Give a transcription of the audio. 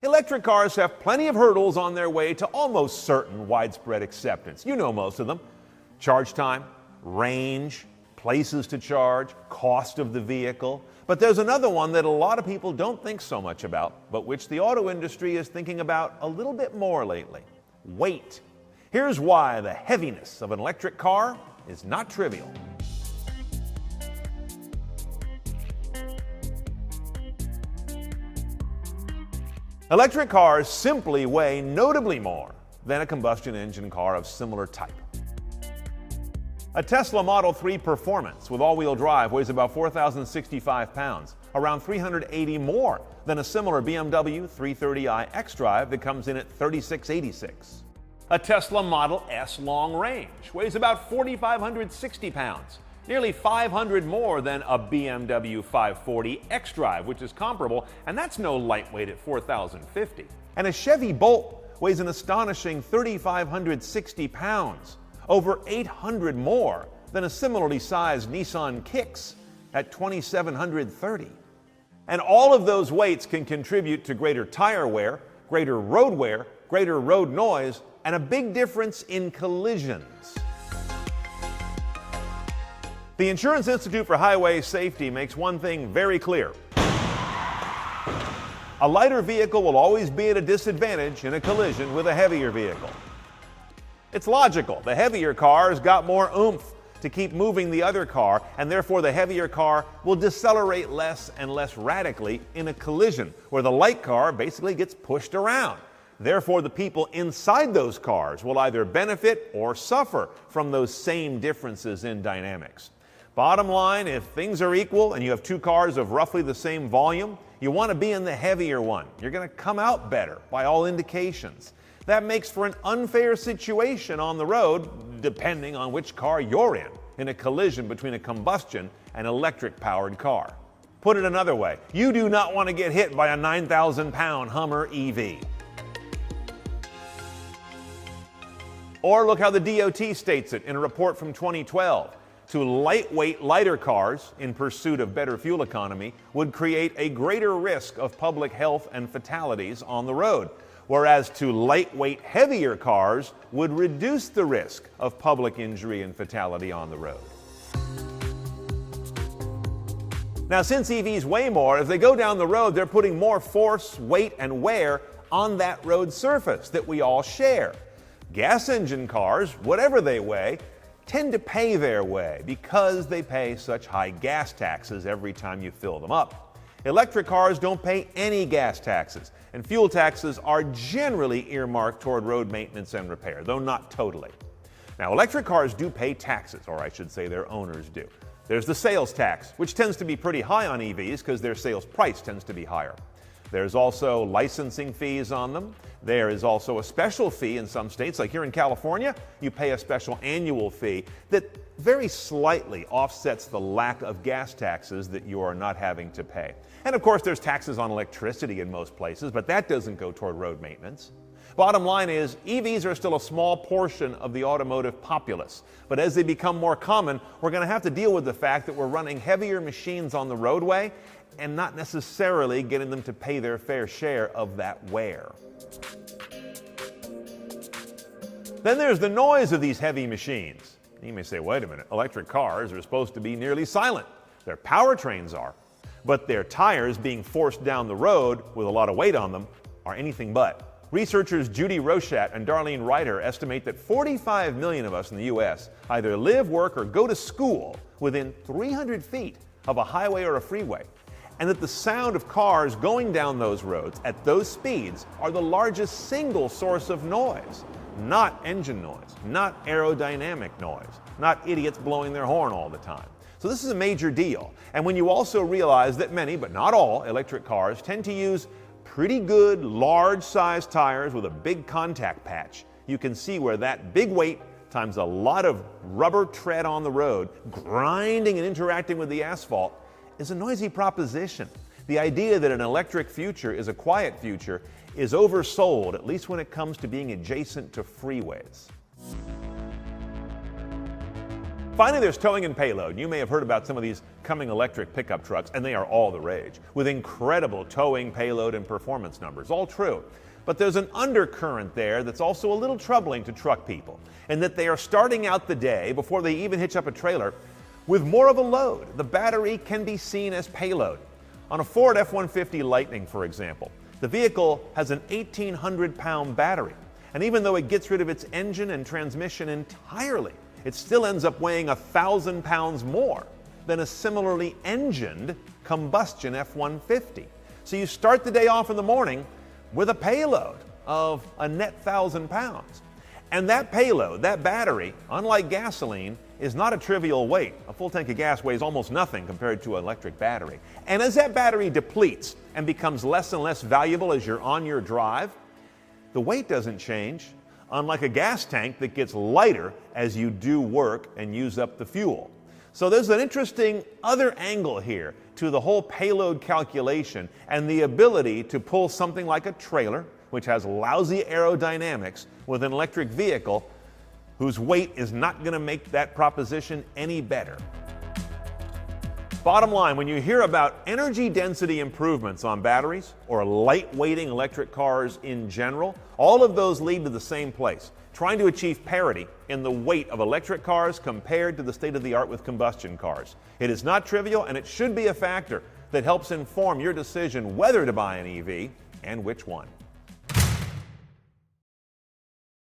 Electric cars have plenty of hurdles on their way to almost certain widespread acceptance. You know most of them. Charge time, range, places to charge, cost of the vehicle. But there's another one that a lot of people don't think so much about, but which the auto industry is thinking about a little bit more lately: weight. Here's why the heaviness of an electric car is not trivial. Electric cars simply weigh notably more than a combustion engine car of similar type. A Tesla Model 3 Performance with all-wheel drive weighs about 4,065 pounds, around 380 more than a similar BMW 330i xDrive that comes in at 3,686. A Tesla Model S Long Range weighs about 4,560 pounds, nearly 500 more than a BMW 540 xDrive, which is comparable, and that's no lightweight at 4,050. And a Chevy Bolt weighs an astonishing 3,560 pounds, over 800 more than a similarly sized Nissan Kicks at 2,730. And all of those weights can contribute to greater tire wear, greater road wear, greater road noise, and a big difference in collisions. The Insurance Institute for Highway Safety makes one thing very clear: a lighter vehicle will always be at a disadvantage in a collision with a heavier vehicle. It's logical. The heavier car's got more oomph to keep moving the other car, and therefore the heavier car will decelerate less and less radically in a collision, where the light car basically gets pushed around. Therefore, the people inside those cars will either benefit or suffer from those same differences in dynamics. Bottom line, if things are equal and you have two cars of roughly the same volume, you want to be in the heavier one. You're going to come out better by all indications. That makes for an unfair situation on the road, depending on which car you're in a collision between a combustion and electric-powered car. Put it another way, you do not want to get hit by a 9,000-pound Hummer EV. Or look how the DOT states it in a report from 2012. To lightweight, lighter cars in pursuit of better fuel economy would create a greater risk of public health and fatalities on the road, whereas to lightweight, heavier cars would reduce the risk of public injury and fatality on the road. Now, since EVs weigh more, as they go down the road, they're putting more force, weight, and wear on that road surface that we all share. Gas engine cars, whatever they weigh, tend to pay their way because they pay such high gas taxes every time you fill them up. Electric cars don't pay any gas taxes, and fuel taxes are generally earmarked toward road maintenance and repair, though not totally. Now, electric cars do pay taxes, or I should say their owners do. There's the sales tax, which tends to be pretty high on EVs because their sales price tends to be higher. There's also licensing fees on them. There is also a special fee in some states, like here in California, you pay a special annual fee that very slightly offsets the lack of gas taxes that you are not having to pay. And of course, there's taxes on electricity in most places, but that doesn't go toward road maintenance. Bottom line is, EVs are still a small portion of the automotive populace. But as they become more common, we're going to have to deal with the fact that we're running heavier machines on the roadway and not necessarily getting them to pay their fair share of that wear. Then there's the noise of these heavy machines. You may say, wait a minute, electric cars are supposed to be nearly silent. Their powertrains are. But their tires being forced down the road with a lot of weight on them are anything but. Researchers Judy Rochat and Darlene Ryder estimate that 45 million of us in the U.S. either live, work, or go to school within 300 feet of a highway or a freeway, and that the sound of cars going down those roads at those speeds are the largest single source of noise. Not engine noise, not aerodynamic noise, not idiots blowing their horn all the time. So this is a major deal. And when you also realize that many, but not all, electric cars tend to use pretty good, large-sized tires with a big contact patch, you can see where that big weight times a lot of rubber tread on the road, grinding and interacting with the asphalt, is a noisy proposition. The idea that an electric future is a quiet future is oversold, at least when it comes to being adjacent to freeways. Finally, there's towing and payload. You may have heard about some of these coming electric pickup trucks, and they are all the rage, with incredible towing, payload, and performance numbers. All true. But there's an undercurrent there that's also a little troubling to truck people, in that they are starting out the day, before they even hitch up a trailer, with more of a load. The battery can be seen as payload. On a Ford F-150 Lightning, for example, the vehicle has an 1,800-pound battery, and even though it gets rid of its engine and transmission entirely, it still ends up weighing 1,000 pounds more than a similarly engined combustion F-150. So you start the day off in the morning with a payload of a net 1,000 pounds. And that payload, that battery, unlike gasoline, is not a trivial weight. A full tank of gas weighs almost nothing compared to an electric battery. And as that battery depletes and becomes less and less valuable as you're on your drive, the weight doesn't change, unlike a gas tank that gets lighter as you do work and use up the fuel. So there's an interesting other angle here to the whole payload calculation and the ability to pull something like a trailer, which has lousy aerodynamics, with an electric vehicle whose weight is not going to make that proposition any better. Bottom line, when you hear about energy density improvements on batteries or lightweighting electric cars in general, all of those lead to the same place, trying to achieve parity in the weight of electric cars compared to the state of the art with combustion cars. It is not trivial, and it should be a factor that helps inform your decision whether to buy an EV and which one.